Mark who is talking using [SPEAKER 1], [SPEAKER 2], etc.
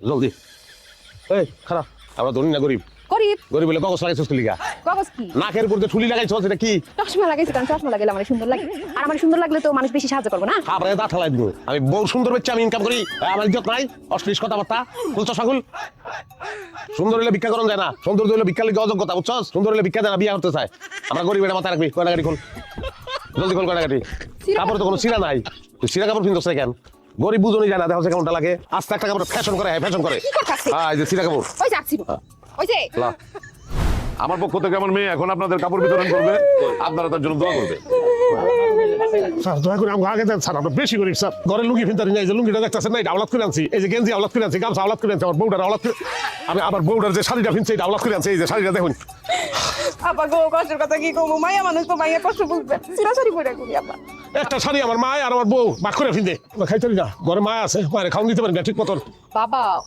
[SPEAKER 1] জলদি এই খারাপ আমরা ধরি না গরিব
[SPEAKER 2] গরিব
[SPEAKER 1] গরিব বলে কাগজ লাগাইছিস তুই লিগা
[SPEAKER 2] কাগজ কি
[SPEAKER 1] নাকের উপর দিয়ে ঠুলি লাগাইছিস এটা কি
[SPEAKER 2] চশমা লাগাইছি কারণ চশমা লাগাইলে আমার সুন্দর লাগে আর আমার সুন্দর লাগলে তো মানুষ বেশি সাহায্য করবে না
[SPEAKER 1] খাবারে দাঁত হালাই দিব আমি বউ সুন্দর বেচে আমি ইনকাম করি আমার ইজ্জত নাই অশ্লীল কথাবার্তা বলছো সাগুল সুন্দর হলে ভিক্ষা করন যায় না সুন্দর হলে ভিক্ষা লিখে অযোগ্যতা বুঝছস সুন্দর হলে ভিক্ষা দেয় না বিয়ে করতে চায় আমরা গরিব এটা মাথায় রাখবি কয়টা খোল জলদি খোল কয়টা কাপড় তো কোনো সিরা নাই তুই সিরা কাপড় কিনতেছ কেন গরিব বুঝুনি যায় না দেখো কেমনটা লাগে আস্তে একটা কাপড় ফ্যাশন করে ফ্যাশন করে
[SPEAKER 2] কি করতাছে
[SPEAKER 1] হ্যাঁ এই যে সিরা কাপড়
[SPEAKER 2] ওই যাচ্ছি ওই যে
[SPEAKER 1] লা
[SPEAKER 3] আমার পক্ষ থেকে আমার মেয়ে এখন আপনাদের কাপড় বিতরণ করবে আপনারা তার জন্য দোয়া করবে
[SPEAKER 1] স্যার দয়া করে আমাকে আগে দেন স্যার আমরা বেশি গরিব স্যার ঘরে লুঙ্গি ফিনতারি নাই যে লুঙ্গিটা দেখতেছেন না এটা আওলাদ করে আনছি এই যে গেঞ্জি আওলাদ করে আনছি গামছা আওলাদ করে আনছি আমার বউটার আওলাদ করে আমি আবার বউটার যে শাড়িটা ফিনছি এটা আওলাদ করে আনছি এই যে শাড়িটা দেখুন
[SPEAKER 4] আপা গো কষ্টের কথা কি কমু মাইয়া মানুষ তো মাইয়া কষ্ট বুঝবে চিরাচারি পড়ে করি আপা
[SPEAKER 1] একটা শাড়ি আমার মা আর আমার বউ বাক করে ফিনতে খাইতারি না ঘরে মা আছে মায়ের খাওয়ান দিতে পারেন না ঠিক মতন
[SPEAKER 2] বাবা